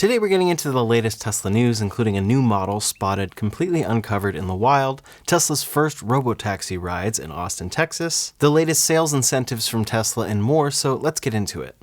Today we're getting into the latest Tesla news, including a new model spotted completely uncovered in the wild, Tesla's first Robotaxi rides in Austin, Texas, the latest sales incentives from Tesla, and more, so let's get into it.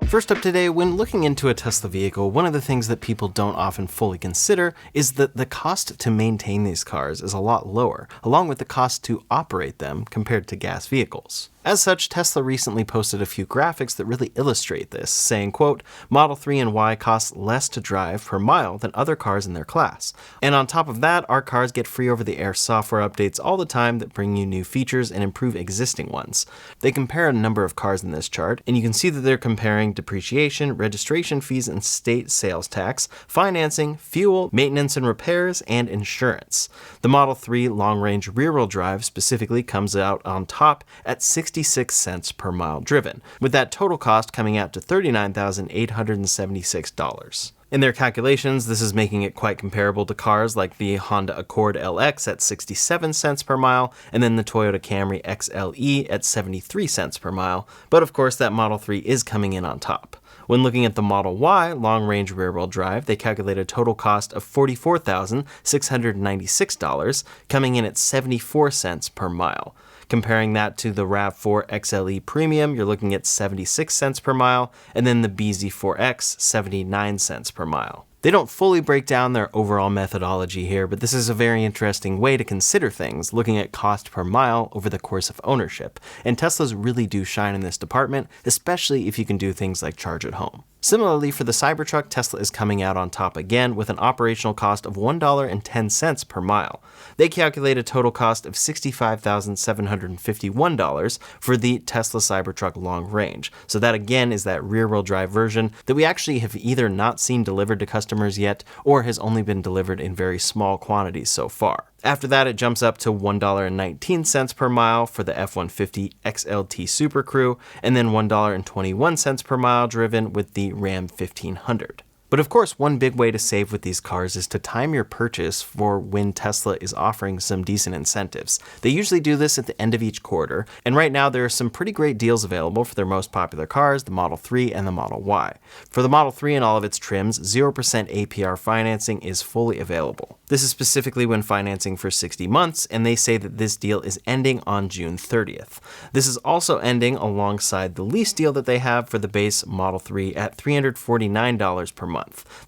First up today, when looking into a Tesla vehicle, one of the things that people don't often fully consider is that the cost to maintain these cars is a lot lower, along with the cost to operate them compared to gas vehicles. As such, Tesla recently posted a few graphics that really illustrate this, saying, quote, Model 3 and Y cost less to drive per mile than other cars in their class. And on top of that, our cars get free over-the-air software updates all the time that bring you new features and improve existing ones. They compare a number of cars in this chart, and you can see that they're comparing depreciation, registration fees and state sales tax, financing, fuel, maintenance and repairs, and insurance. The Model 3 long-range rear-wheel drive specifically comes out on top at 66 cents per mile driven, with that total cost coming out to $39,876. In their calculations, this is making it quite comparable to cars like the Honda Accord LX at 67 cents per mile, and then the Toyota Camry XLE at 73 cents per mile, but of course that Model 3 is coming in on top. When looking at the Model Y long-range rear-wheel drive, they calculate a total cost of $44,696, coming in at 74 cents per mile. Comparing that to the RAV4 XLE Premium, you're looking at 76 cents per mile, and then the BZ4X, 79 cents per mile. They don't fully break down their overall methodology here, but this is a very interesting way to consider things, looking at cost per mile over the course of ownership. And Teslas really do shine in this department, especially if you can do things like charge at home. Similarly, for the Cybertruck, Tesla is coming out on top again with an operational cost of $1.10 per mile. They calculate a total cost of $65,751 for the Tesla Cybertruck long range. So that again is that rear-wheel drive version that we actually have either not seen delivered to customers yet or has only been delivered in very small quantities so far. After that, it jumps up to $1.19 per mile for the F-150 XLT Super Crew, and then $1.21 per mile driven with the Ram 1500. But of course, one big way to save with these cars is to time your purchase for when Tesla is offering some decent incentives. They usually do this at the end of each quarter, and right now there are some pretty great deals available for their most popular cars, the Model 3 and the Model Y. For the Model 3 and all of its trims, 0% APR financing is fully available. This is specifically when financing for 60 months, and they say that this deal is ending on June 30th. This is also ending alongside the lease deal that they have for the base Model 3 at $349 per month.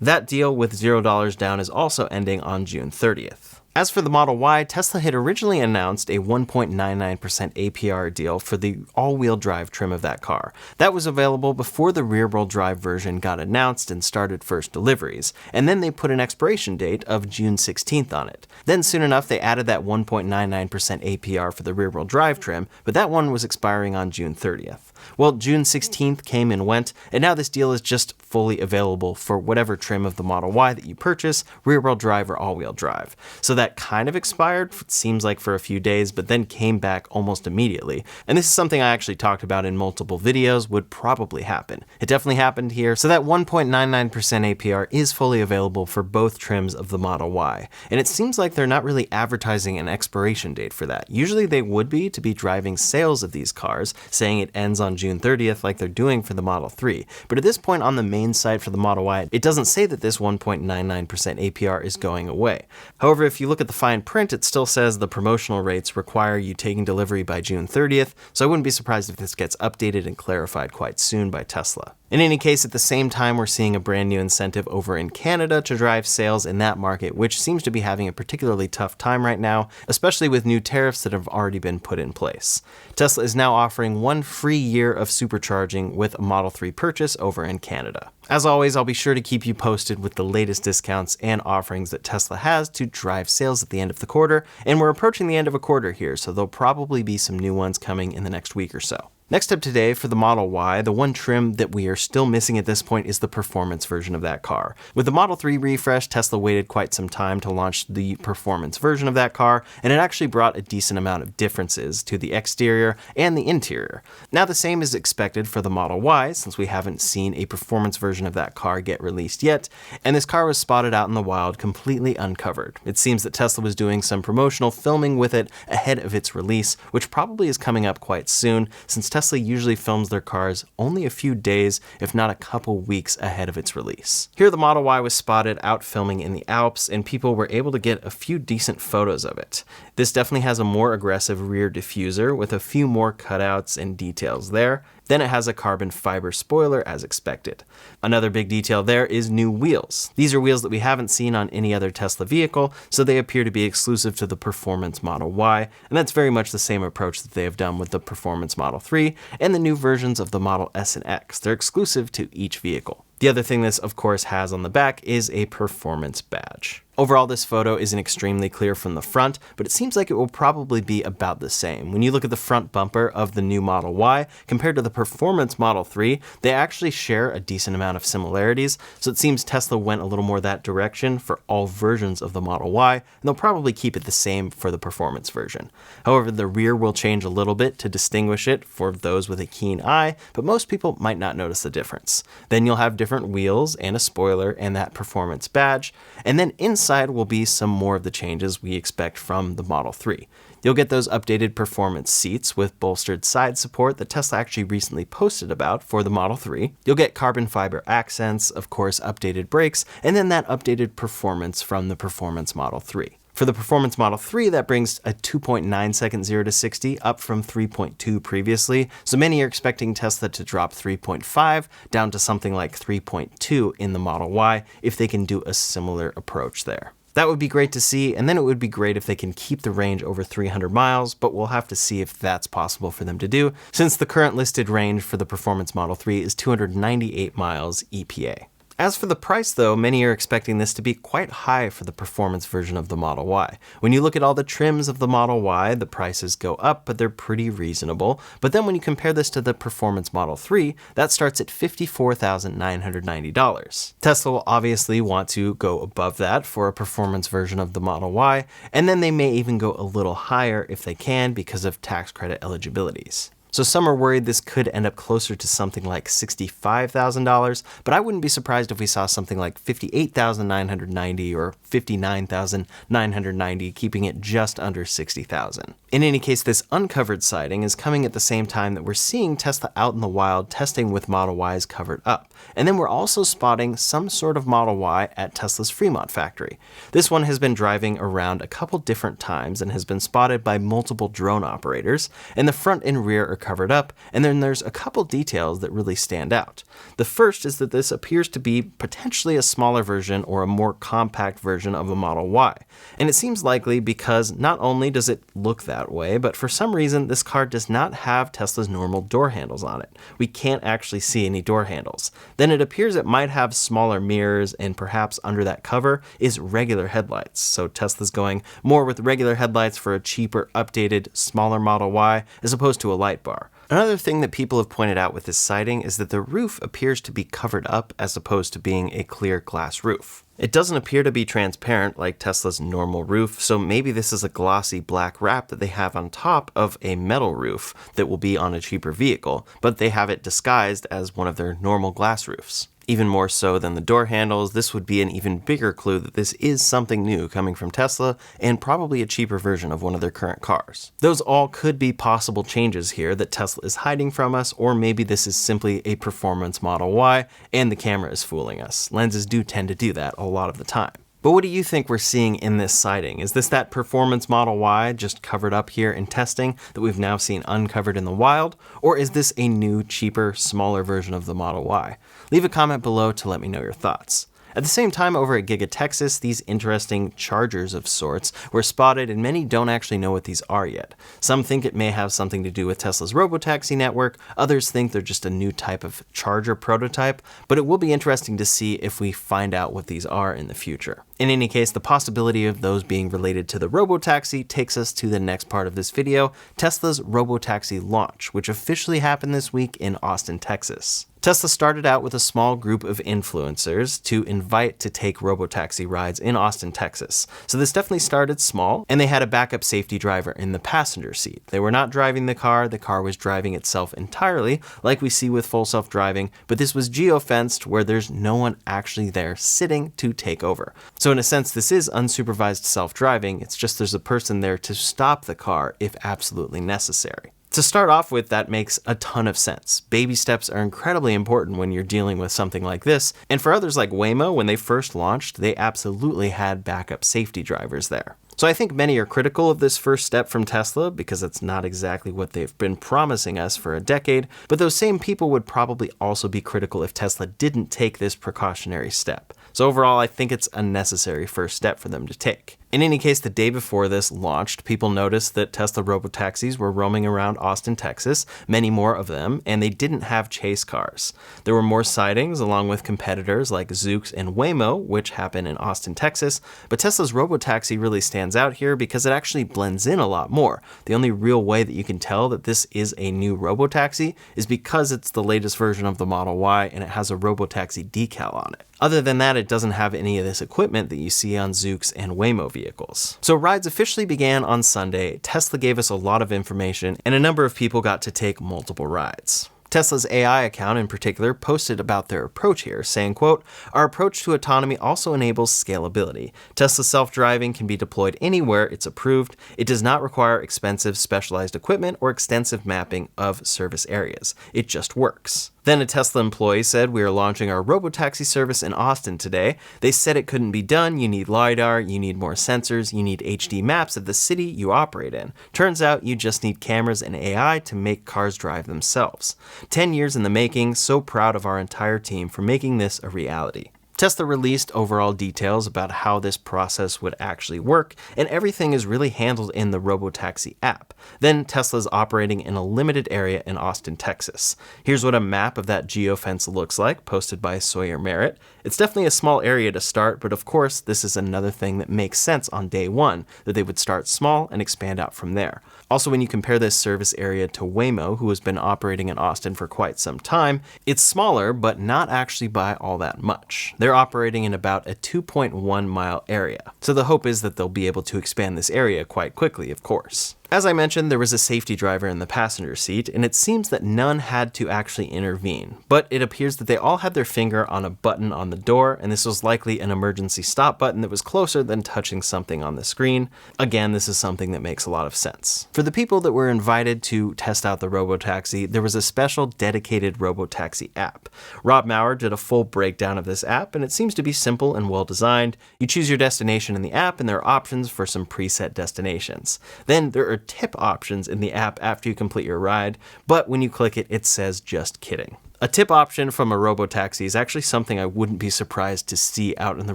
That deal with $0 down is also ending on June 30th. As for the Model Y, Tesla had originally announced a 1.99% APR deal for the all-wheel drive trim of that car. That was available before the rear-wheel drive version got announced and started first deliveries, and then they put an expiration date of June 16th on it. Then soon enough, they added that 1.99% APR for the rear-wheel drive trim, but that one was expiring on June 30th. Well, June 16th came and went, and now this deal is just fully available for whatever trim of the Model Y that you purchase, rear-wheel drive or all-wheel drive. So that kind of expired, it seems like for a few days, but then came back almost immediately. And this is something I actually talked about in multiple videos would probably happen. It definitely happened here, so that 1.99% APR is fully available for both trims of the Model Y. And it seems like they're not really advertising an expiration date for that. Usually they would be to be driving sales of these cars, saying it ends on June 30th like they're doing for the Model 3. But at this point on the main site for the Model Y, it doesn't say that this 1.99% APR is going away. However, if you look at the fine print, it still says the promotional rates require you taking delivery by June 30th, so I wouldn't be surprised if this gets updated and clarified quite soon by Tesla. In any case, at the same time, we're seeing a brand new incentive over in Canada to drive sales in that market, which seems to be having a particularly tough time right now, especially with new tariffs that have already been put in place. Tesla is now offering 1 free year of supercharging with a Model 3 purchase over in Canada. As always, I'll be sure to keep you posted with the latest discounts and offerings that Tesla has to drive sales at the end of the quarter, and we're approaching the end of a quarter here, so there'll probably be some new ones coming in the next week or so. Next up today for the Model Y, the one trim that we are still missing at this point is the performance version of that car. With the Model 3 refresh, Tesla waited quite some time to launch the performance version of that car, and it actually brought a decent amount of differences to the exterior and the interior. Now the same is expected for the Model Y, since we haven't seen a performance version of that car get released yet, and this car was spotted out in the wild completely uncovered. It seems that Tesla was doing some promotional filming with it ahead of its release, which probably is coming up quite soon, since Tesla usually films their cars only a few days, if not a couple weeks ahead of its release. Here the Model Y was spotted out filming in the Alps, and people were able to get a few decent photos of it. This definitely has a more aggressive rear diffuser with a few more cutouts and details there. Then it has a carbon fiber spoiler as expected. Another big detail there is new wheels. These are wheels that we haven't seen on any other Tesla vehicle, so they appear to be exclusive to the Performance Model Y, and that's very much the same approach that they have done with the Performance Model 3 and the new versions of the Model S and X. They're exclusive to each vehicle. The other thing this, of course, has on the back is a performance badge. Overall, this photo isn't extremely clear from the front, but it seems like it will probably be about the same. When you look at the front bumper of the new Model Y compared to the Performance Model 3, they actually share a decent amount of similarities, so it seems Tesla went a little more that direction for all versions of the Model Y, and they'll probably keep it the same for the Performance version. However, the rear will change a little bit to distinguish it for those with a keen eye, but most people might not notice the difference. Then you'll have different wheels and a spoiler and that performance badge, and then inside will be some more of the changes we expect from the Model 3. You'll get those updated performance seats with bolstered side support that Tesla actually recently posted about for the Model 3. You'll get carbon fiber accents, of course updated brakes, and then that updated performance from the Performance Model 3. For the Performance Model 3, that brings a 2.9 second 0 to 60 up from 3.2 previously, so many are expecting Tesla to drop 3.5 down to something like 3.2 in the Model Y if they can do a similar approach there. That would be great to see, and then it would be great if they can keep the range over 300 miles, but we'll have to see if that's possible for them to do, since the current listed range for the Performance Model 3 is 298 miles EPA. As for the price though, many are expecting this to be quite high for the performance version of the Model Y. When you look at all the trims of the Model Y, the prices go up, but they're pretty reasonable. But then when you compare this to the Performance Model 3, that starts at $54,990. Tesla will obviously want to go above that for a performance version of the Model Y, and then they may even go a little higher if they can because of tax credit eligibilities. So some are worried this could end up closer to something like $65,000, but I wouldn't be surprised if we saw something like $58,990 or $59,990, keeping it just under $60,000. In any case, this uncovered sighting is coming at the same time that we're seeing Tesla out in the wild testing with Model Ys covered up. And then we're also spotting some sort of Model Y at Tesla's Fremont factory. This one has been driving around a couple different times and has been spotted by multiple drone operators, and the front and rear are covered up, and then there's a couple details that really stand out. The first is that this appears to be potentially a smaller version or a more compact version of a Model Y. And it seems likely because not only does it look that way, but for some reason this car does not have Tesla's normal door handles on it. We can't actually see any door handles. Then it appears it might have smaller mirrors, and perhaps under that cover is regular headlights. So Tesla's going more with regular headlights for a cheaper, updated, smaller Model Y as opposed to a light bar. Another thing that people have pointed out with this sighting is that the roof appears to be covered up as opposed to being a clear glass roof. It doesn't appear to be transparent like Tesla's normal roof, so maybe this is a glossy black wrap that they have on top of a metal roof that will be on a cheaper vehicle, but they have it disguised as one of their normal glass roofs. Even more so than the door handles, this would be an even bigger clue that this is something new coming from Tesla and probably a cheaper version of one of their current cars. Those all could be possible changes here that Tesla is hiding from us, or maybe this is simply a performance Model Y and the camera is fooling us. Lenses do tend to do that a lot of the time. But what do you think we're seeing in this sighting? Is this that performance Model Y just covered up here in testing that we've now seen uncovered in the wild? Or is this a new, cheaper, smaller version of the Model Y? Leave a comment below to let me know your thoughts. At the same time, over at Giga Texas, these interesting chargers of sorts were spotted, and many don't actually know what these are yet. Some think it may have something to do with Tesla's Robotaxi network, others think they're just a new type of charger prototype, but it will be interesting to see if we find out what these are in the future. In any case, the possibility of those being related to the Robotaxi takes us to the next part of this video, Tesla's Robotaxi launch, which officially happened this week in Austin, Texas. Tesla started out with a small group of influencers to invite to take Robotaxi rides in Austin, Texas. So this definitely started small, and they had a backup safety driver in the passenger seat. They were not driving the car was driving itself entirely, like we see with full self-driving, but this was geo-fenced where there's no one actually there sitting to take over. So in a sense, this is unsupervised self-driving, it's just there's a person there to stop the car if absolutely necessary. To start off with, that makes a ton of sense. Baby steps are incredibly important when you're dealing with something like this, and for others like Waymo, when they first launched, they absolutely had backup safety drivers there. So I think many are critical of this first step from Tesla because it's not exactly what they've been promising us for a decade, but those same people would probably also be critical if Tesla didn't take this precautionary step. So overall, I think it's a necessary first step for them to take. In any case, the day before this launched, people noticed that Tesla robotaxis were roaming around Austin, Texas, many more of them, and they didn't have chase cars. There were more sightings along with competitors like Zoox and Waymo, which happen in Austin, Texas, but Tesla's robotaxi really stands out here because it actually blends in a lot more. The only real way that you can tell that this is a new robotaxi is because it's the latest version of the Model Y and it has a robotaxi decal on it. Other than that, it doesn't have any of this equipment that you see on Zoox and Waymo vehicles. So rides officially began on Sunday. Tesla gave us a lot of information, and a number of people got to take multiple rides. Tesla's AI account in particular posted about their approach here, saying, quote, "Our approach to autonomy also enables scalability. Tesla self-driving can be deployed anywhere it's approved. It does not require expensive specialized equipment or extensive mapping of service areas. It just works." Then a Tesla employee said, "We are launching our robotaxi service in Austin today. They said it couldn't be done. You need LiDAR, you need more sensors, you need HD maps of the city you operate in. Turns out you just need cameras and AI to make cars drive themselves. 10 years in the making, so proud of our entire team for making this a reality." Tesla released overall details about how this process would actually work, and everything is really handled in the Robotaxi app. Then Tesla's operating in a limited area in Austin, Texas. Here's what a map of that geofence looks like, posted by Sawyer Merritt. It's definitely a small area to start, but of course, this is another thing that makes sense on day one, that they would start small and expand out from there. Also, when you compare this service area to Waymo, who has been operating in Austin for quite some time, it's smaller, but not actually by all that much. They're operating in about a 2.1 mile area. So the hope is that they'll be able to expand this area quite quickly, of course. As I mentioned, there was a safety driver in the passenger seat, and it seems that none had to actually intervene. But it appears that they all had their finger on a button on the door, and this was likely an emergency stop button that was closer than touching something on the screen. Again, this is something that makes a lot of sense. For the people that were invited to test out the Robotaxi, there was a special dedicated Robotaxi app. Rob Maurer did a full breakdown of this app, and it seems to be simple and well designed. You choose your destination in the app, and there are options for some preset destinations. Then there are tip options in the app after you complete your ride, but when you click it, it says "just kidding." A tip option from a Robotaxi is actually something I wouldn't be surprised to see out in the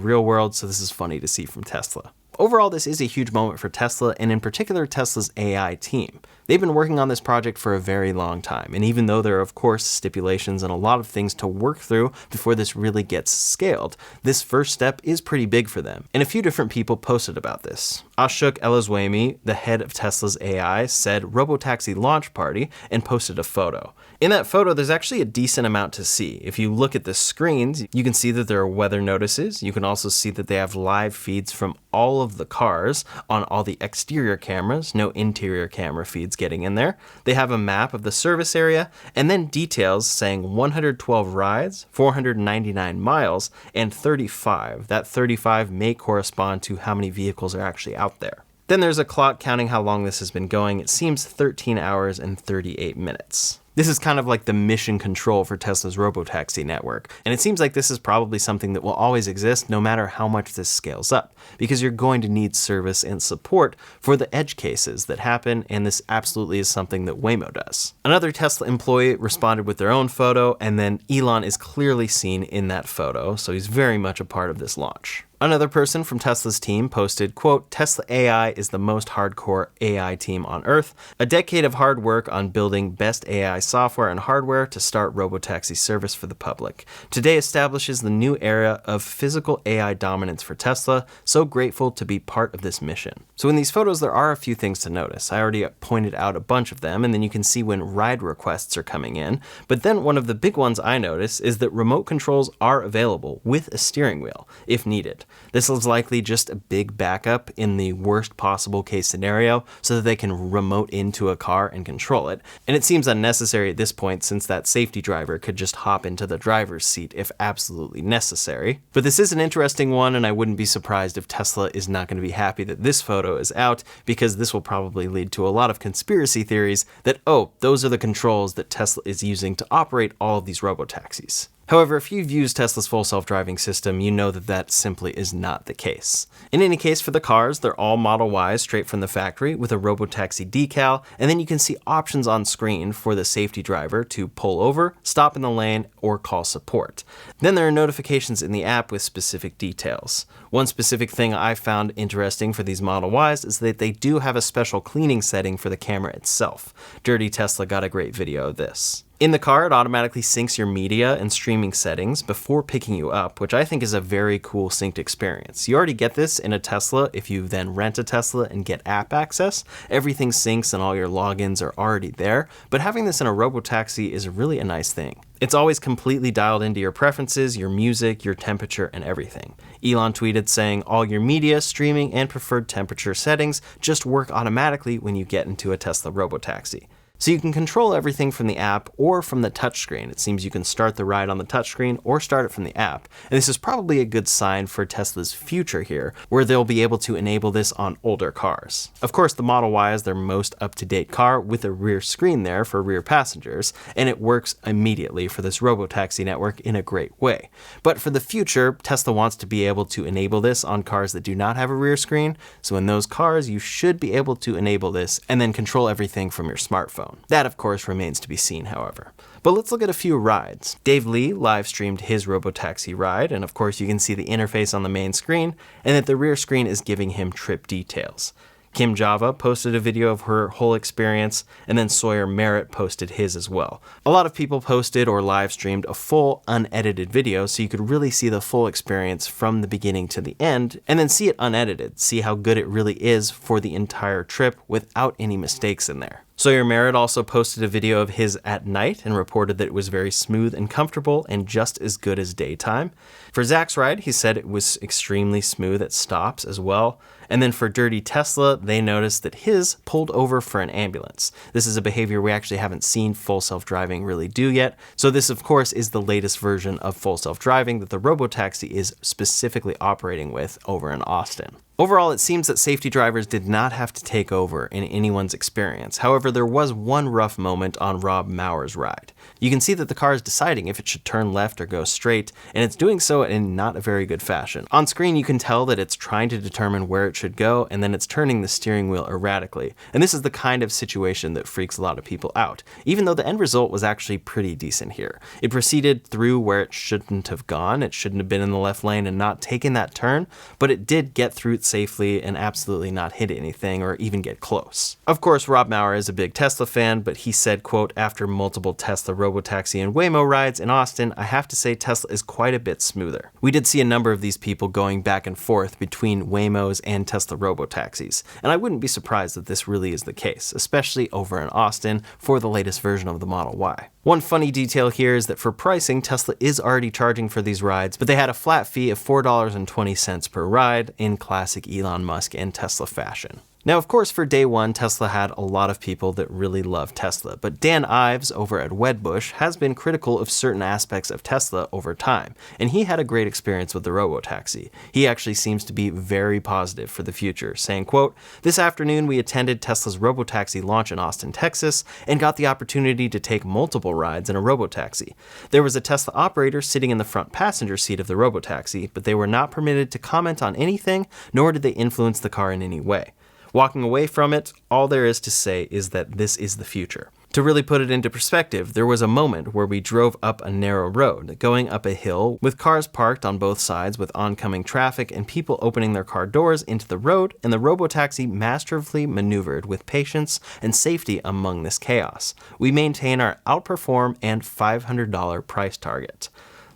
real world, so this is funny to see from Tesla. Overall, this is a huge moment for Tesla, and in particular Tesla's AI team. They've been working on this project for a very long time, and even though there are of course stipulations and a lot of things to work through before this really gets scaled, this first step is pretty big for them. And a few different people posted about this. Ashok Elazwamy, the head of Tesla's AI, said Robotaxi launch party and posted a photo. In that photo, there's actually a decent amount to see. If you look at the screens, you can see that there are weather notices. You can also see that they have live feeds from all of the cars on all the exterior cameras, no interior camera feeds getting in there. They have a map of the service area, and then details saying 112 rides, 499 miles, and 35. That 35 may correspond to how many vehicles are actually out there. Then there's a clock counting how long this has been going. It seems 13 hours and 38 minutes. This is kind of like the mission control for Tesla's Robotaxi network, and it seems like this is probably something that will always exist no matter how much this scales up, because you're going to need service and support for the edge cases that happen, and this absolutely is something that Waymo does. Another Tesla employee responded with their own photo, and then Elon is clearly seen in that photo, so he's very much a part of this launch. Another person from Tesla's team posted, quote, "Tesla AI is the most hardcore AI team on Earth. A decade of hard work on building best AI software and hardware to start Robotaxi service for the public. Today establishes the new era of physical AI dominance for Tesla. So grateful to be part of this mission." So in these photos, there are a few things to notice. I already pointed out a bunch of them, and then you can see when ride requests are coming in. But then one of the big ones I notice is that remote controls are available with a steering wheel if needed. This is likely just a big backup in the worst possible case scenario so that they can remote into a car and control it. And it seems unnecessary at this point since that safety driver could just hop into the driver's seat if absolutely necessary. But this is an interesting one, and I wouldn't be surprised if Tesla is not going to be happy that this photo is out, because this will probably lead to a lot of conspiracy theories that, oh, those are the controls that Tesla is using to operate all of these robotaxis. However, if you've used Tesla's full self-driving system, you know that that simply is not the case. In any case, for the cars, they're all Model Ys straight from the factory with a Robotaxi decal, and then you can see options on screen for the safety driver to pull over, stop in the lane, or call support. Then there are notifications in the app with specific details. One specific thing I found interesting for these Model Ys is that they do have a special cleaning setting for the camera itself. Dirty Tesla got a great video of this. In the car, it automatically syncs your media and streaming settings before picking you up, which I think is a very cool synced experience. You already get this in a Tesla if you then rent a Tesla and get app access. Everything syncs and all your logins are already there, but having this in a Robotaxi is really a nice thing. It's always completely dialed into your preferences, your music, your temperature, and everything. Elon tweeted saying all your media, streaming, and preferred temperature settings just work automatically when you get into a Tesla Robotaxi. So you can control everything from the app or from the touchscreen. It seems you can start the ride on the touchscreen or start it from the app. And this is probably a good sign for Tesla's future here, where they'll be able to enable this on older cars. Of course, the Model Y is their most up-to-date car with a rear screen there for rear passengers, and it works immediately for this Robotaxi network in a great way. But for the future, Tesla wants to be able to enable this on cars that do not have a rear screen. So in those cars, you should be able to enable this and then control everything from your smartphone. That, of course, remains to be seen, however. But let's look at a few rides. Dave Lee live streamed his Robotaxi ride, and of course you can see the interface on the main screen, and that the rear screen is giving him trip details. Kim Jowua posted a video of her whole experience, and then Sawyer Merritt posted his as well. A lot of people posted or live streamed a full unedited video so you could really see the full experience from the beginning to the end, and then see it unedited, see how good it really is for the entire trip without any mistakes in there. Sawyer Merritt also posted a video of his at night and reported that it was very smooth and comfortable and just as good as daytime. For Zach's ride, he said it was extremely smooth at stops as well. And then for Dirty Tesla, they noticed that his pulled over for an ambulance. This is a behavior we actually haven't seen full self-driving really do yet. So this, of course, is the latest version of full self-driving that the Robotaxi is specifically operating with over in Austin. Overall, it seems that safety drivers did not have to take over in anyone's experience. However, there was one rough moment on Rob Maurer's ride. You can see that the car is deciding if it should turn left or go straight, and it's doing so in not a very good fashion. On screen, you can tell that it's trying to determine where it should go, and then it's turning the steering wheel erratically. And this is the kind of situation that freaks a lot of people out, even though the end result was actually pretty decent here. It proceeded through where it shouldn't have gone. It shouldn't have been in the left lane and not taken that turn, but it did get through it safely and absolutely not hit anything or even get close. Of course, Rob Maurer is a big Tesla fan, but he said, quote, after multiple Tesla Robotaxi and Waymo rides in Austin, I have to say Tesla is quite a bit smoother. We did see a number of these people going back and forth between Waymos and Tesla Robotaxis, and I wouldn't be surprised that this really is the case, especially over in Austin for the latest version of the Model Y. One funny detail here is that for pricing, Tesla is already charging for these rides, but they had a flat fee of $4.20 per ride in classic Elon Musk and Tesla fashion. Now, of course, for day one, Tesla had a lot of people that really love Tesla, but Dan Ives over at Wedbush has been critical of certain aspects of Tesla over time, and he had a great experience with the Robotaxi. He actually seems to be very positive for the future, saying, quote, this afternoon we attended Tesla's Robotaxi launch in Austin, Texas, and got the opportunity to take multiple rides in a Robotaxi. There was a Tesla operator sitting in the front passenger seat of the Robotaxi, but they were not permitted to comment on anything, nor did they influence the car in any way. Walking away from it, all there is to say is that this is the future. To really put it into perspective, there was a moment where we drove up a narrow road, going up a hill with cars parked on both sides with oncoming traffic and people opening their car doors into the road, and the Robotaxi masterfully maneuvered with patience and safety among this chaos. We maintain our outperform and $500 price target.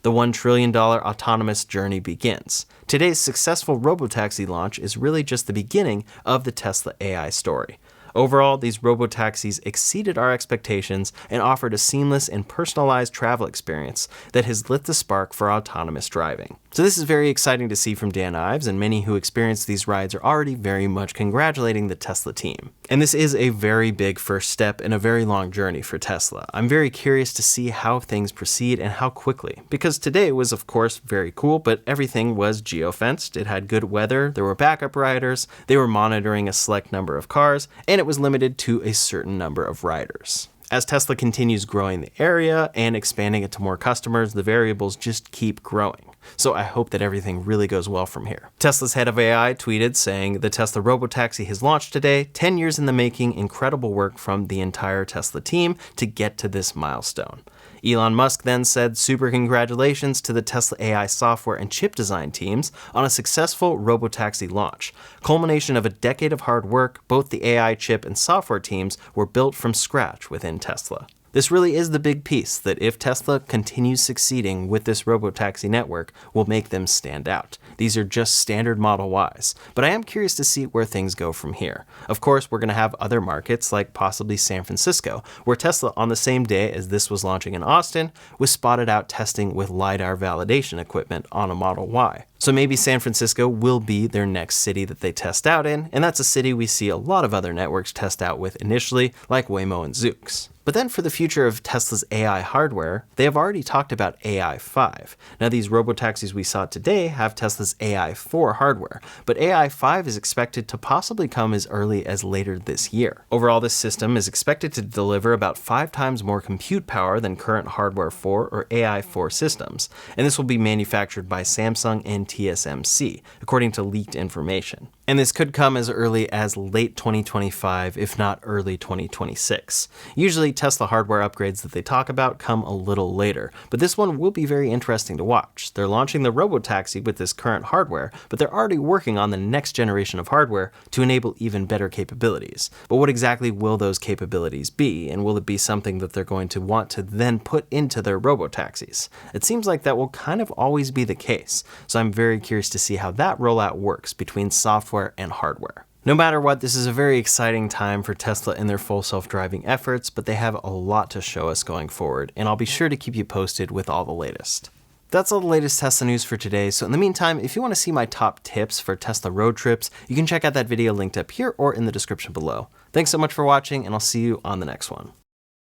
The $1 trillion autonomous journey begins. Today's successful Robotaxi launch is really just the beginning of the Tesla AI story. Overall, these Robotaxis exceeded our expectations and offered a seamless and personalized travel experience that has lit the spark for autonomous driving. So this is very exciting to see from Dan Ives, and many who experienced these rides are already very much congratulating the Tesla team. And this is a very big first step in a very long journey for Tesla. I'm very curious to see how things proceed and how quickly, because today was of course very cool, but everything was geofenced, it had good weather, there were backup riders, they were monitoring a select number of cars, and it was limited to a certain number of riders. As Tesla continues growing the area and expanding it to more customers, the variables just keep growing. So I hope that everything really goes well from here. Tesla's head of AI tweeted saying, "The Tesla Robotaxi has launched today, 10 years in the making, incredible work from the entire Tesla team to get to this milestone." Elon Musk then said, "Super congratulations to the Tesla AI software and chip design teams on a successful Robotaxi launch. Culmination of a decade of hard work, both the AI chip and software teams were built from scratch within Tesla." This really is the big piece that if Tesla continues succeeding with this Robotaxi network will make them stand out. These are just standard Model Ys, but I am curious to see where things go from here. Of course, we're going to have other markets like possibly San Francisco, where Tesla on the same day as this was launching in Austin was spotted out testing with LiDAR validation equipment on a Model Y. So maybe San Francisco will be their next city that they test out in, and that's a city we see a lot of other networks test out with initially, like Waymo and Zoox. But then for the future of Tesla's AI hardware, they have already talked about AI5. Now these robotaxis we saw today have Tesla's AI4 hardware, but AI5 is expected to possibly come as early as later this year. Overall, this system is expected to deliver about 5 times more compute power than current Hardware 4 or AI4 systems, and this will be manufactured by Samsung and TSMC, according to leaked information. And this could come as early as late 2025, if not early 2026. Usually Tesla hardware upgrades that they talk about come a little later, but this one will be very interesting to watch. They're launching the Robotaxi with this current hardware, but they're already working on the next generation of hardware to enable even better capabilities. But what exactly will those capabilities be, and will it be something that they're going to want to then put into their Robotaxis? It seems like that will kind of always be the case, so I'm very curious to see how that rollout works between software and hardware. No matter what, this is a very exciting time for Tesla in their full self-driving efforts, but they have a lot to show us going forward, and I'll be sure to keep you posted with all the latest. That's all the latest Tesla news for today, so in the meantime, if you want to see my top tips for Tesla road trips, you can check out that video linked up here or in the description below. Thanks so much for watching, and I'll see you on the next one.